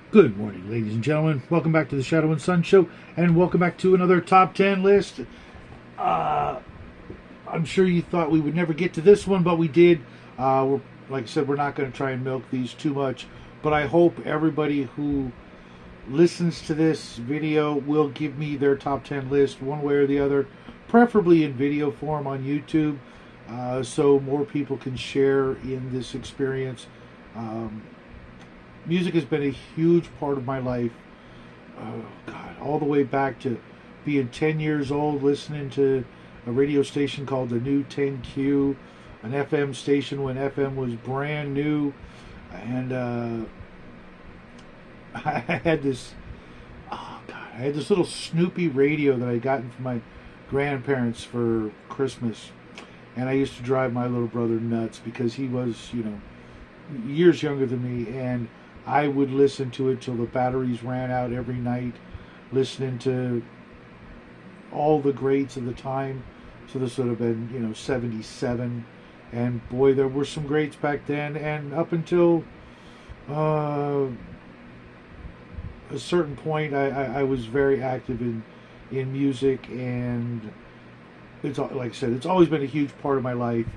Good morning, ladies and gentlemen. Welcome back to the Shadow and Sun Show, and welcome back to another top 10 list. Uh, I'm sure you thought we would never get to this one, but we did. Like I said, we're not going to try and milk these too much, but I hope everybody who listens to this video will give me their top 10 list one way or the other, preferably in video form on YouTube, so more people can share in this experience. Um, Music has been a huge part of my life. Oh, God, all the way back to being 10 years old, listening to a radio station called the New 10Q, an FM station when FM was brand new. And I had this, oh God, I had this little Snoopy radio that I gotten from my grandparents for Christmas. And I used to drive my little brother nuts because he was, years younger than me. And I would listen to it till the batteries ran out every night, listening to all the greats of the time. So this would have been, 77. And boy, there were some greats back then. And up until a certain point, I was very active in music. And it's like I said, it's always been a huge part of my life.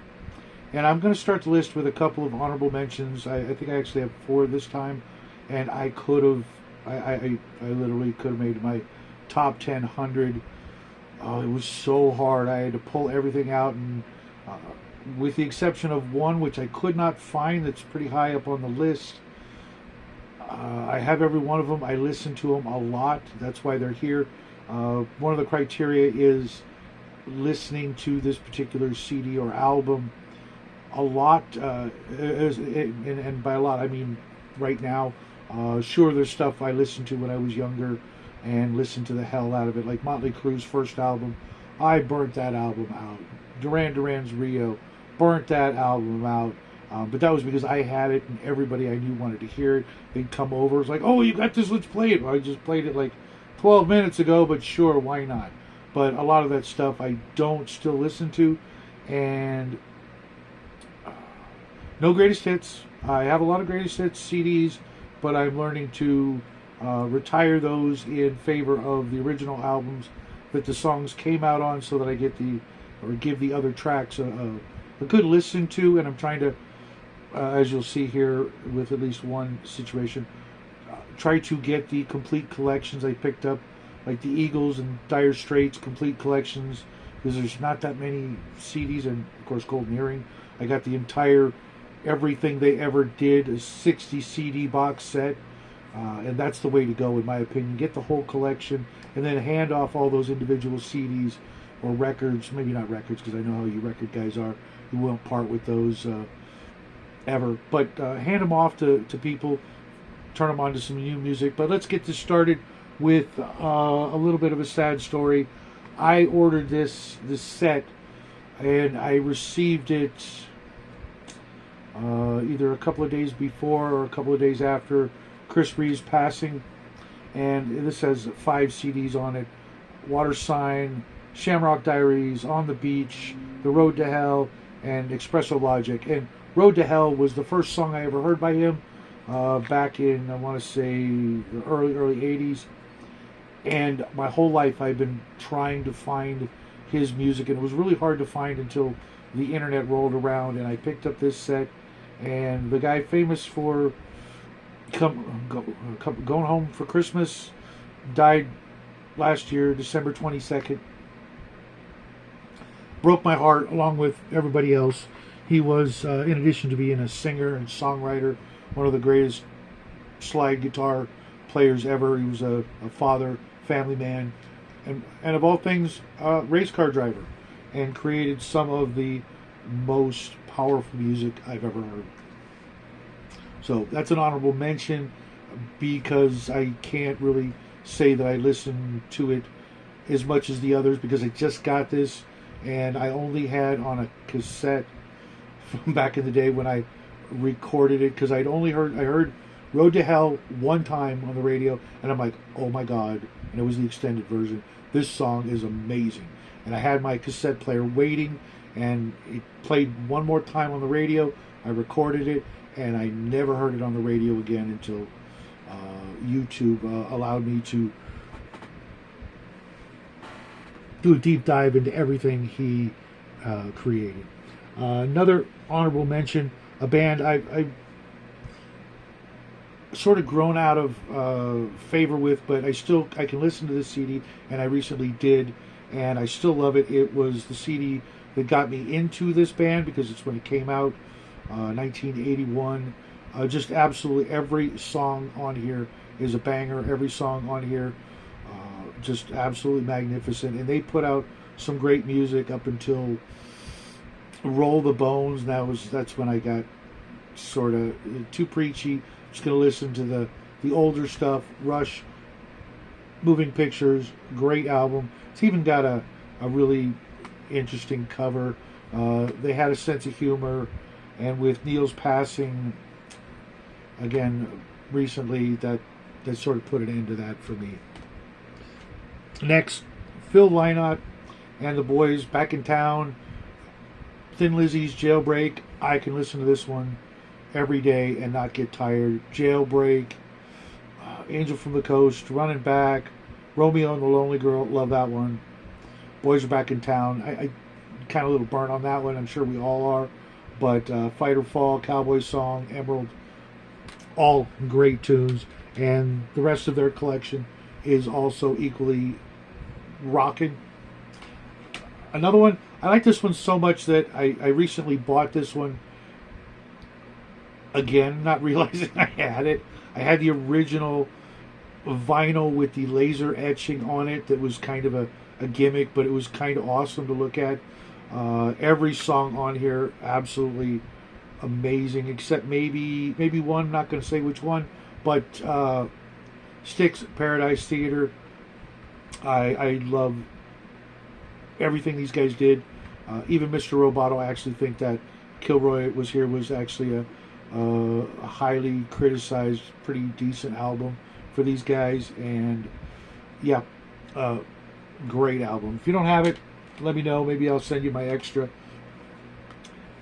And I'm going to start the list with a couple of honorable mentions. I think I actually have 4 this time. And I could have, I literally could have made my top 100. Oh, it was so hard. I had to pull everything out. And with the exception of one, which I could not find, that's pretty high up on the list. I have every one of them. I listen to them a lot. That's why they're here. One of the criteria is listening to this particular CD or album a lot, and by a lot I mean right now. Sure, there's stuff I listened to when I was younger and listened to the hell out of it, like Motley Crue's first album. I burnt that album out. Duran Duran's Rio, burnt that album out. But that was because I had it and everybody I knew wanted to hear it. They'd come over, it's like, oh, you got this, let's play it. Well, I just played it like 12 minutes ago, but sure, why not? But a lot of that stuff I don't still listen to. And no greatest hits. I have a lot of greatest hits CDs, but I'm learning to retire those in favor of the original albums that the songs came out on, so that I get give the other tracks a good listen to. And I'm trying to, as you'll see here with at least one situation, try to get the complete collections I picked up, like the Eagles and Dire Straits complete collections, because there's not that many CDs, and of course Golden Earring. I got the entire everything they ever did, a 60 CD box set, and that's the way to go in my opinion. Get the whole collection and then hand off all those individual CDs or records, maybe not records because I know how you record guys are, you won't part with those ever, but hand them off to people, turn them on to some new music. But let's get this started with a little bit of a sad story. I ordered this set and I received it either a couple of days before or a couple of days after Chris Reeve's passing, and this has 5 CDs on it: Water Sign, Shamrock Diaries, On the Beach, The Road to Hell, and Espresso Logic. And Road to Hell was the first song I ever heard by him back in, I want to say, the early 80s. And my whole life I've been trying to find his music, and it was really hard to find until the internet rolled around, and I picked up this set. And the guy famous for going home for Christmas died last year, December 22nd. Broke my heart along with everybody else. He was, in addition to being a singer and songwriter, one of the greatest slide guitar players ever. He was a father, family man, and of all things, race car driver, and created some of the most powerful music I've ever heard. So that's an honorable mention, because I can't really say that I listen to it as much as the others, because I just got this and I only had on a cassette from back in the day when I recorded it, because I heard Road to Hell one time on the radio, and I'm like, oh my God, and it was the extended version. This song is amazing. And I had my cassette player waiting, and it played one more time on the radio. I recorded it, and I never heard it on the radio again until YouTube allowed me to do a deep dive into everything he created. Another honorable mention, a band I've sort of grown out of favor with, but I can listen to this CD, and I recently did, and I still love it. It was the CD that got me into this band because it's when it came out, 1981. Just absolutely every song on here is a banger. Every song on here, just absolutely magnificent. And they put out some great music up until Roll the Bones. That's when I got sort of too preachy. Just gonna listen to the older stuff. Rush, Moving Pictures, great album. It's even got a really interesting cover. They had a sense of humor, and with Neil's passing again recently, that sort of put an end to that for me. Next, Phil Lynott and the Boys, Back in Town. Thin Lizzy's Jailbreak. I can listen to this one every day and not get tired. Jailbreak, Angel from the Coast, Running Back, Romeo and the Lonely Girl, love that one. Boys Are Back in Town. I kind of a little burnt on that one. I'm sure we all are. But Fight or Fall, Cowboy Song, Emerald, all great tunes. And the rest of their collection is also equally rocking. Another one, I like this one so much that I recently bought this one again, not realizing I had it. I had the original vinyl with the laser etching on it that was kind of a gimmick, but it was kind of awesome to look at. Every song on here absolutely amazing, except maybe one, I'm not going to say which one, but Styx, Paradise Theater. I love everything these guys did. Even Mr. Roboto, I actually think that Kilroy Was Here was actually a highly criticized, pretty decent album for these guys. And yeah, great album. If you don't have it, let me know. Maybe I'll send you my extra.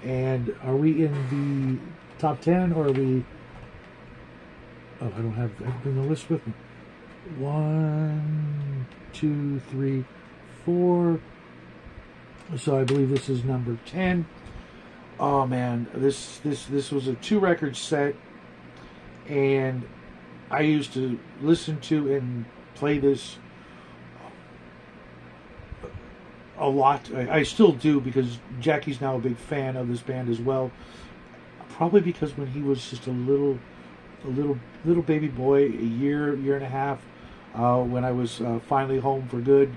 And are we in the top 10 or are we... Oh, I don't have everything on the list with me. 1, 2, 3, 4. So I believe this is number 10. Oh man, this was a 2-record set, and I used to listen to and play this a lot. I still do, because Jackie's now a big fan of this band as well. Probably because when he was just a little baby boy, a year and a half, when I was finally home for good,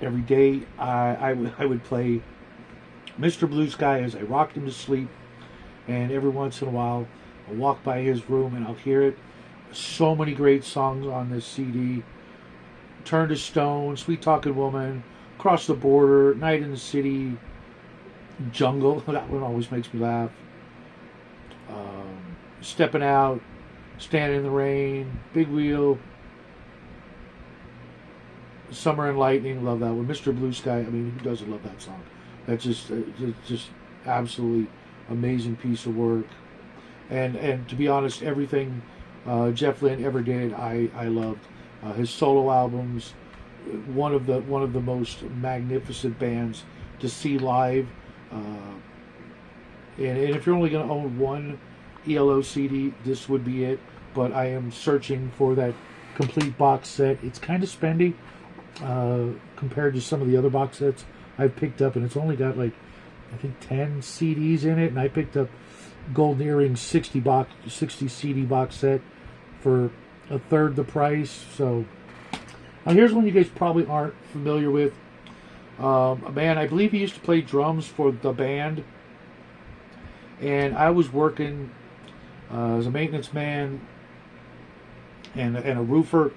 every day I would play Mr. Blue Sky as I rocked him to sleep, and every once in a while I'll walk by his room and I'll hear it. So many great songs on this CD. Turn to Stone, Sweet Talking Woman, Across the Border, Night in the City, Jungle, that one always makes me laugh. Stepping Out, Standing in the Rain, Big Wheel, Summer and Lightning, love that one. Mr. Blue Sky, I mean, who doesn't love that song? That's just absolutely amazing piece of work. And to be honest, everything Jeff Lynne ever did, I loved. His solo albums, one of the most magnificent bands to see live. And if you're only going to own one ELO CD, this would be it. But I am searching for that complete box set. It's kind of spendy compared to some of the other box sets I've picked up, and it's only got like, I think, 10 CDs in it, and I picked up Golden Earring 60 CD box set for a third the price. So now here's one you guys probably aren't familiar with. A man, I believe he used to play drums for the band, and I was working as a maintenance man and a roofer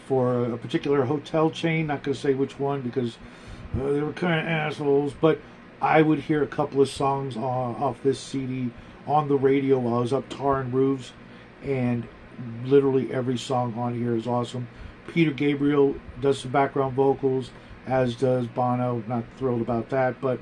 for a particular hotel chain. Not going to say which one because they were kind of assholes, but I would hear a couple of songs off this CD on the radio while I was up tarring roofs, and literally every song on here is awesome. Peter Gabriel does some background vocals, as does Bono. Not thrilled about that, but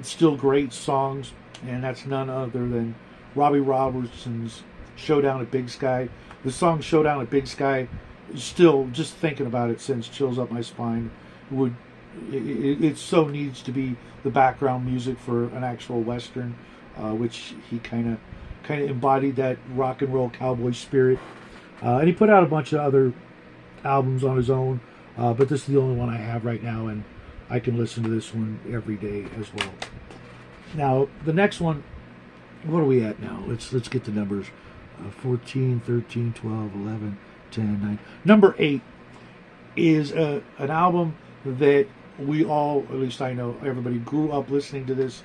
still great songs, and that's none other than Robbie Robertson's Showdown at Big Sky. The song Showdown at Big Sky, still just thinking about it sends chills up my spine. It so needs to be the background music for an actual Western, which he kind of embodied that rock and roll cowboy spirit. And he put out a bunch of other albums on his own, but this is the only one I have right now, and I can listen to this one every day as well. Now, the next one, what are we at now? Let's get the numbers. 14, 13, 12, 11, 10, 9. Number 8 is an album that we all, at least I know, everybody grew up listening to this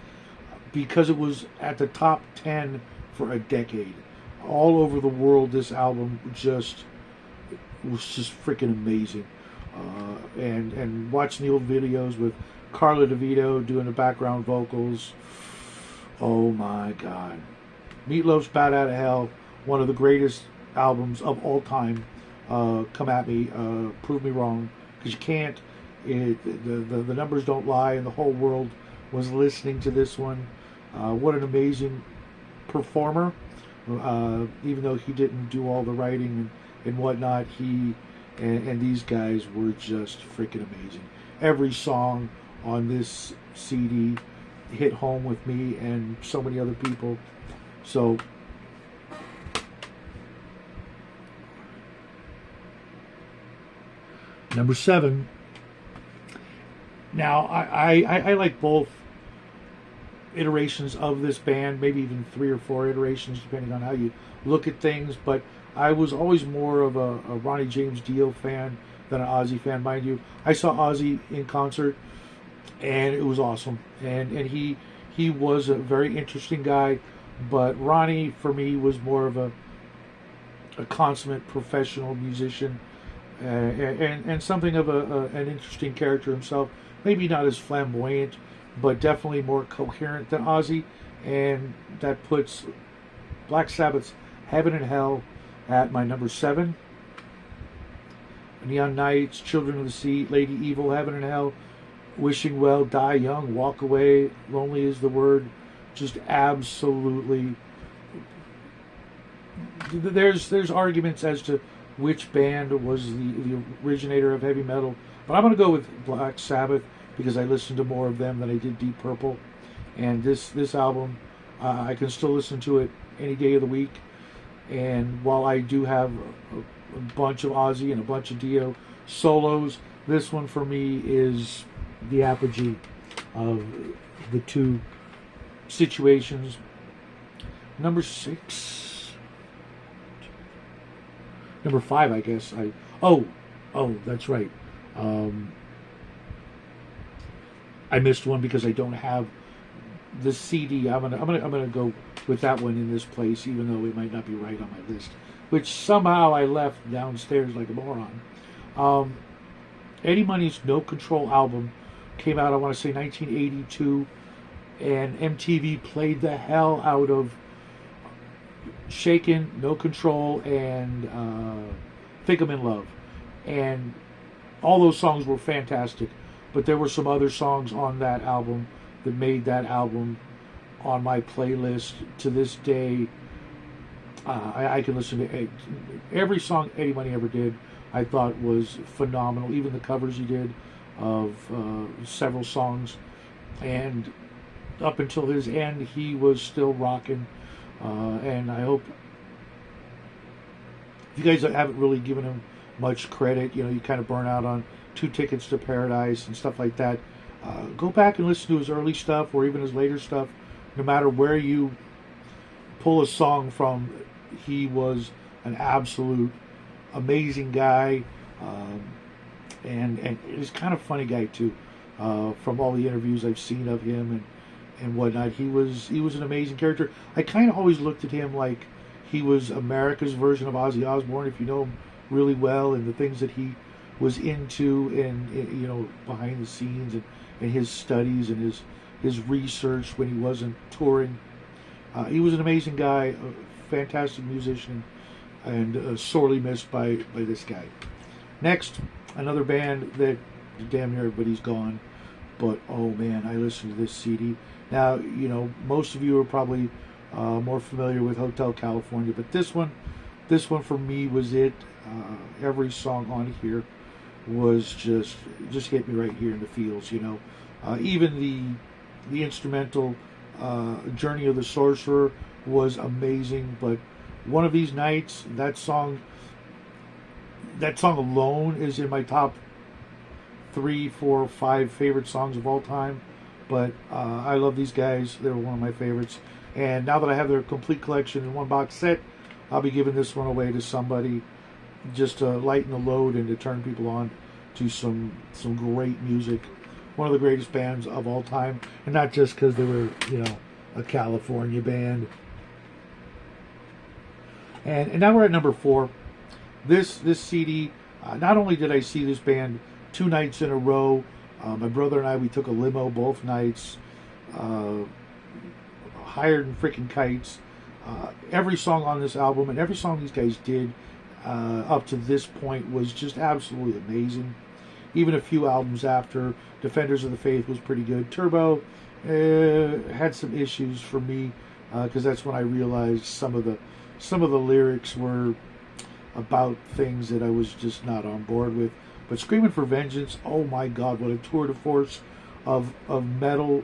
because it was at the top 10 for a decade. All over the world, this album was just freaking amazing. And watching the old videos with Carla DeVito doing the background vocals, oh my God. Meatloaf's Bat Out of Hell, one of the greatest albums of all time. Come at me, prove me wrong, because you can't. The numbers don't lie, and the whole world was listening to this one. What an amazing performer. Even though he didn't do all the writing and whatnot, he and these guys were just freaking amazing. Every song on this CD hit home with me and so many other people. So number 7. Now I like both iterations of this band, maybe even 3 or 4 iterations depending on how you look at things, but I was always more of a Ronnie James Dio fan than an Ozzy fan, mind you. I saw Ozzy in concert and it was awesome, and he was a very interesting guy, but Ronnie for me was more of a consummate professional musician, and something of an interesting character himself. Maybe not as flamboyant, but definitely more coherent than Ozzy, and that puts Black Sabbath's Heaven and Hell at my number 7. Neon Nights, Children of the Sea, Lady Evil, Heaven and Hell, Wishing Well, Die Young, Walk Away, Lonely is the Word. Just absolutely. There's arguments as to which band was the originator of heavy metal, but I'm going to go with Black Sabbath because I listened to more of them than I did Deep Purple. And this album, I can still listen to it any day of the week. And while I do have a bunch of Ozzy and a bunch of Dio solos, this one for me is the apogee of the two situations. Number 6. Number 5, I guess. Oh, that's right. I missed one because I don't have the CD. I'm gonna go with that one in this place, even though it might not be right on my list, which somehow I left downstairs like a moron. Eddie Money's No Control album came out, I want to say 1982, and MTV played the hell out of Shakin', No Control, and Think I'm in Love, and all those songs were fantastic. But there were some other songs on that album that made that album on my playlist to this day. I can listen to every song Eddie Money ever did. I thought was phenomenal. Even the covers he did of several songs, and up until his end, he was still rocking. And I hope if you guys haven't really given him much credit, you kind of burn out on 2 Tickets to Paradise and stuff like that. Go back and listen to his early stuff or even his later stuff. No matter where you pull a song from, he was an absolute amazing guy, and he's kind of funny guy too. From all the interviews I've seen of him and whatnot, he was an amazing character. I kind of always looked at him like he was America's version of Ozzy Osbourne, if you know him really well, and the things that he was into, and behind the scenes, and his studies and his research when he wasn't touring. He was an amazing guy, a fantastic musician, and sorely missed by this guy. Next, another band that damn near everybody's gone, but oh man, I listened to this CD. Now, most of you are probably more familiar with Hotel California. But this one for me was it. Every song on here was just hit me right here in the feels. Even the instrumental Journey of the Sorcerer was amazing. But One of These Nights, that song alone is in my top 3, 4, 5 favorite songs of all time. But I love these guys. They're one of my favorites. And now that I have their complete collection in one box set, I'll be giving this one away to somebody just to lighten the load and to turn people on to some great music. One of the greatest bands of all time. And not just because they were, a California band. And now we're at number 4. This CD, not only did I see this band 2 nights in a row, my brother and I, we took a limo both nights, hired in freaking kites. Every song on this album and every song these guys did up to this point was just absolutely amazing. Even a few albums after, Defenders of the Faith was pretty good. Turbo had some issues for me because that's when I realized some of the lyrics were about things that I was just not on board with. But Screaming for Vengeance, oh my God, what a tour de force of metal,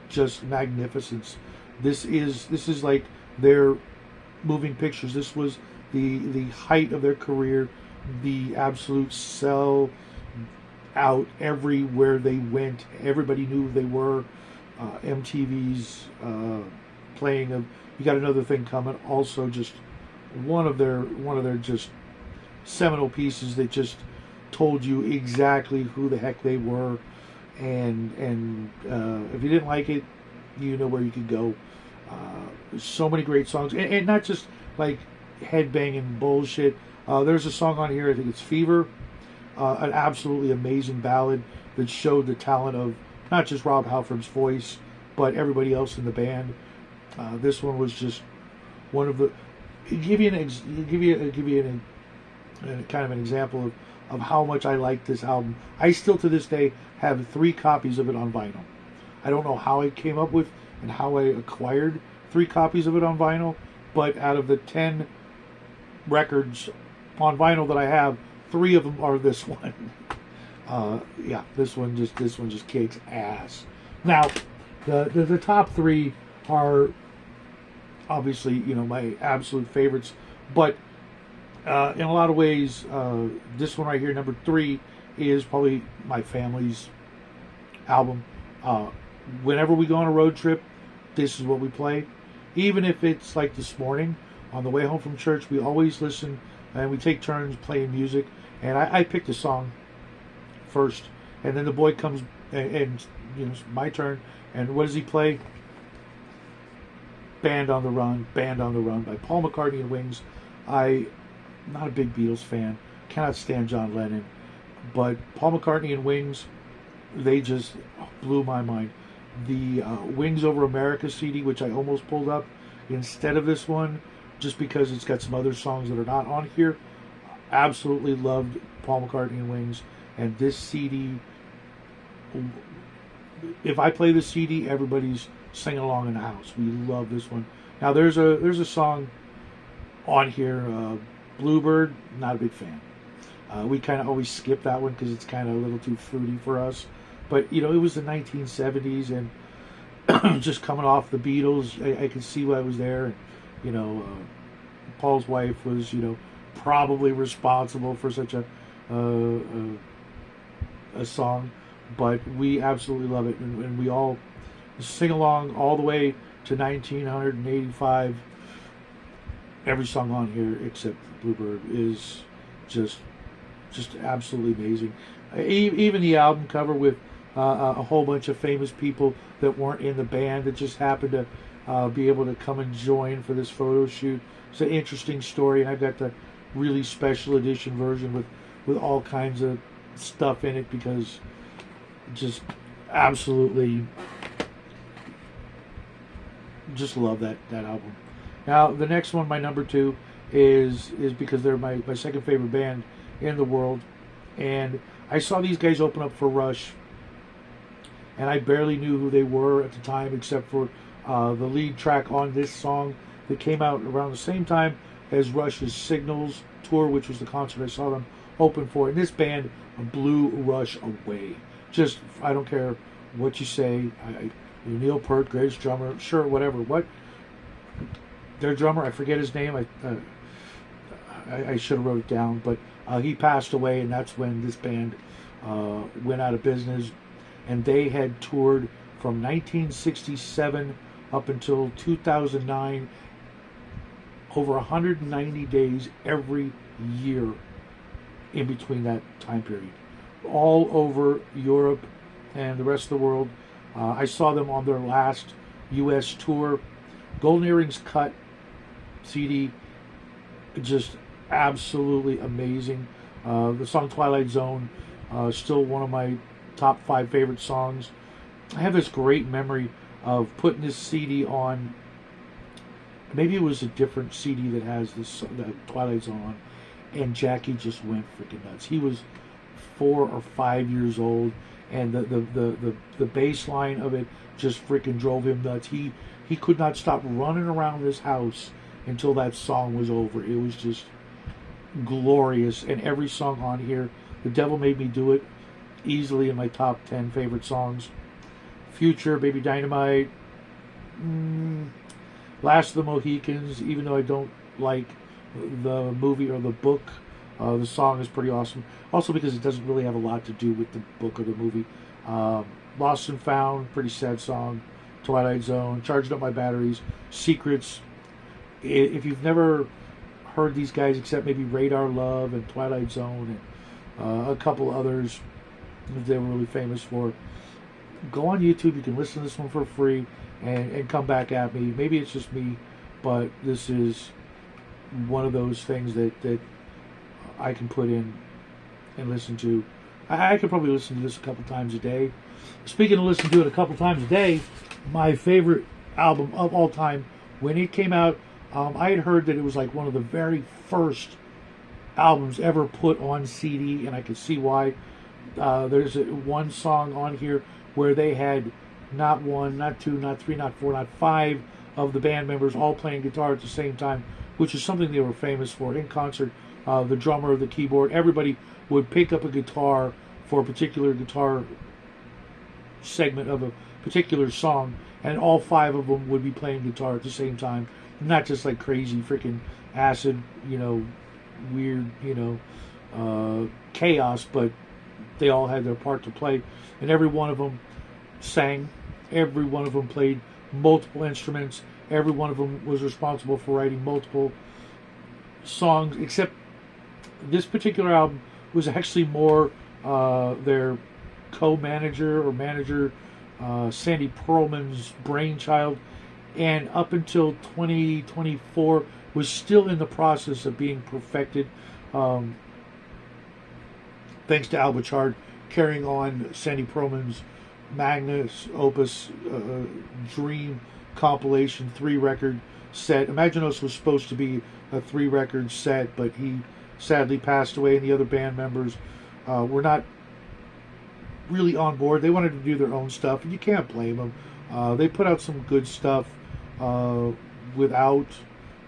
just magnificence. This is like their moving pictures. This was the height of their career, the absolute sell out everywhere they went. Everybody knew who they were. MTV's playing of You Got Another Thing Coming, also just one of their just seminal pieces that just told you exactly who the heck they were, and if you didn't like it, you know where you could go. So many great songs, and not just like headbanging bullshit. There's a song on here, I think it's Fever, an absolutely amazing ballad that showed the talent of not just Rob Halford's voice, but everybody else in the band. This one was just one of the. Give you kind of an example of how much I like this album. I still to this day have 3 copies of it on vinyl. I don't know how I came up with and how I acquired 3 copies of it on vinyl, but out of the 10 records on vinyl that I have, 3 of them are this one. This one just kicks ass. Now, the top 3 are obviously, my absolute favorites, but in a lot of ways, this one right here, number 3, is probably my family's album. Whenever we go on a road trip, this is what we play. Even if it's like this morning, on the way home from church, we always listen, and we take turns playing music, and I picked a song first, and then the boy comes, and it's my turn, and what does he play? Band on the Run by Paul McCartney and Wings. I'm not a big Beatles fan, cannot stand John Lennon, but Paul McCartney and Wings, they just blew my mind. The Wings Over America CD, which I almost pulled up instead of this one, just because it's got some other songs that are not on here. Absolutely loved Paul McCartney and Wings, and this CD, if I play the CD, everybody's singing along in the house. We love this one. Now there's a song on here, Bluebird, not a big fan. We kind of always skip that one because it's kind of a little too fruity for us. But it was the 1970s, and just coming off the Beatles, I could see why I was there. And, Paul's wife was, probably responsible for such a song, but we absolutely love it, and we all sing along all the way to 1985. Every song on here except Bluebird is just absolutely amazing. Even the album cover with a whole bunch of famous people that weren't in the band that just happened to be able to come and join for this photo shoot. It's an interesting story, and I've got the really special edition version with all kinds of stuff in it because just absolutely just love that album. Now the next one, my number 2, is because they're my second favorite band in the world, and I saw these guys open up for Rush, and I barely knew who they were at the time except for the lead track on this song that came out around the same time as Rush's Signals tour, which was the concert I saw them open for. And this band blew Rush away. Just, I don't care what you say. Neil Peart, greatest drummer, sure, whatever. What? Their drummer, I forget his name. I should have wrote it down, but he passed away, and that's when this band went out of business. And they had toured from 1967 up until 2009, over 190 days every year in between that time period, all over Europe and the rest of the world. I saw them on their last U.S. tour. Golden Earrings Cut CD, just absolutely amazing. The song Twilight Zone, still one of my top 5 favorite songs. I have this great memory of putting this CD on. Maybe it was a different CD that has this Twilight Zone on, and Jackie just went freaking nuts. He was 4 or 5 years old, and the bass line of it just freaking drove him nuts. He could not stop running around this house until that song was over. It was just glorious. And every song on here, The Devil Made Me Do It, easily in my top 10 favorite songs. Future, Baby Dynamite, Last of the Mohicans, even though I don't like the movie or the book, the song is pretty awesome. Also because it doesn't really have a lot to do with the book or the movie. Lost and Found, pretty sad song. Twilight Zone, Charging Up My Batteries, Secrets. If you've never heard these guys except maybe Radar Love and Twilight Zone and a couple others that they were really famous for, go on YouTube. You can listen to this one for free and come back at me. Maybe it's just me, but this is one of those things that I can put in and listen to. I could probably listen to this a couple times a day. Speaking of listening to it a couple times a day, my favorite album of all time, when it came out, I had heard that it was like one of the very first albums ever put on CD, and I could see why. There's one song on here where they had not 1, not 2, not 3, not 4, not 5 of the band members all playing guitar at the same time, which is something they were famous for. In concert, the drummer, the keyboard, everybody would pick up a guitar for a particular guitar segment of a particular song, and all 5 of them would be playing guitar at the same time. Not just like crazy freaking acid, weird, chaos, but they all had their part to play, and every one of them sang. Every one of them played multiple instruments. Every one of them was responsible for writing multiple songs, except this particular album was actually more their co-manager or manager, Sandy Pearlman's brainchild, and up until 2024 was still in the process of being perfected, thanks to Al Bouchard carrying on Sandy Pearlman's magnus opus dream compilation 3-record set. Imaginos was supposed to be a 3-record set, but he sadly passed away, and the other band members were not really on board. They wanted to do their own stuff, and you can't blame them. They put out some good stuff without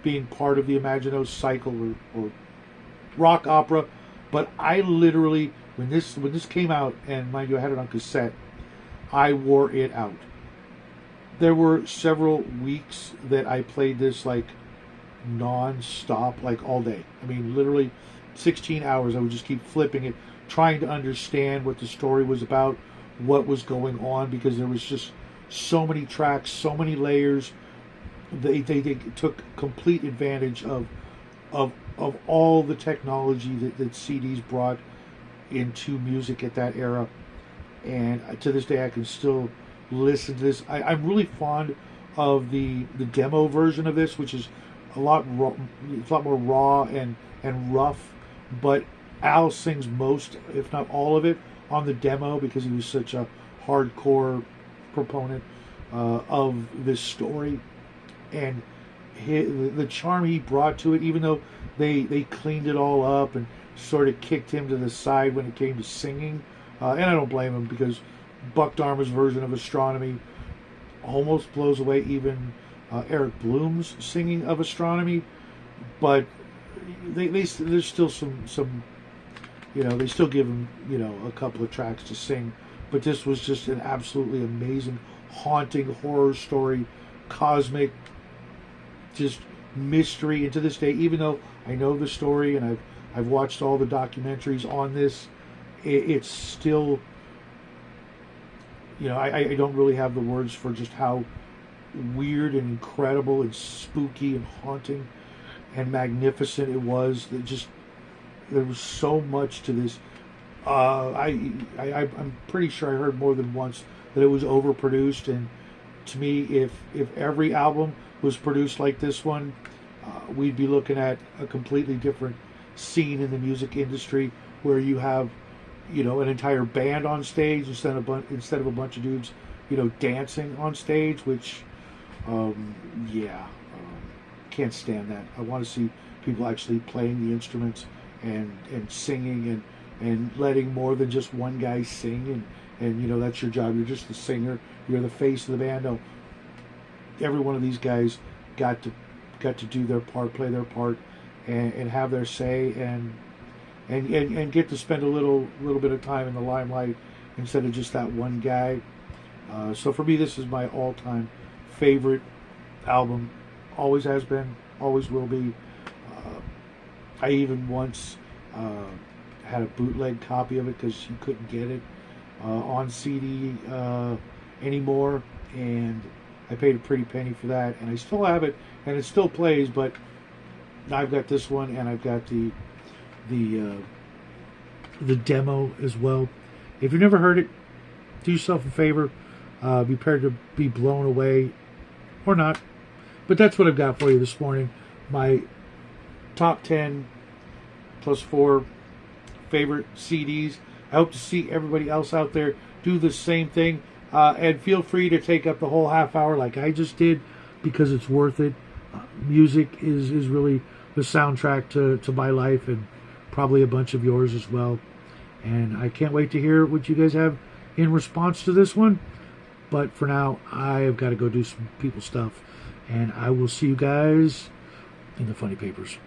being part of the Imaginos cycle or rock opera. But I literally, when this came out, and mind you, I had it on cassette, I wore it out. There were several weeks that I played this like non-stop, like all day. I mean, literally 16 hours. I would just keep flipping it, trying to understand what the story was about, what was going on, because there was just so many tracks, so many layers. They took complete advantage of all the technology that CDs brought into music at that era. And to this day, I can still listen to this. I'm really fond of the demo version of this, which is a lot raw, it's a lot more raw and rough. But Al sings most, if not all of it, on the demo because he was such a hardcore proponent of this story, and the charm he brought to it. Even though they cleaned it all up and sort of kicked him to the side when it came to singing. And I don't blame him, because Buck Dharma's version of Astronomy almost blows away even Eric Bloom's singing of Astronomy, but there's still some they still give him a couple of tracks to sing, but this was just an absolutely amazing, haunting horror story, cosmic, just mystery. And to this day, even though I know the story and I've watched all the documentaries on this, it's still, I don't really have the words for just how weird and incredible and spooky and haunting and magnificent it was. There was so much to this. I'm pretty sure I heard more than once that it was overproduced, and to me, if every album was produced like this one, we'd be looking at a completely different scene in the music industry, where you have an entire band on stage instead of a bunch of dudes dancing on stage, which can't stand that. I want to see people actually playing the instruments and singing and letting more than just one guy sing, and that's your job. You're just the singer. You're the face of the band. No, every one of these guys got to do their part, play their part, and have their say, and get to spend a little bit of time in the limelight instead of just that one guy. So for me, this is my all-time favorite album. Always has been, always will be. I even once had a bootleg copy of it because you couldn't get it on CD anymore, and I paid a pretty penny for that, and I still have it, and it still plays. But I've got this one, and I've got the demo as well. If you've never heard it, do yourself a favor. Be prepared to be blown away, or not. But that's what I've got for you this morning. My top 10 plus 4 favorite CDs. I hope to see everybody else out there do the same thing. And feel free to take up the whole half hour like I just did, because it's worth it. Music is really the soundtrack to my life, and probably a bunch of yours as well. And I can't wait to hear what you guys have in response to this one. But for now, I have got to go do some people stuff. And I will see you guys in the funny papers.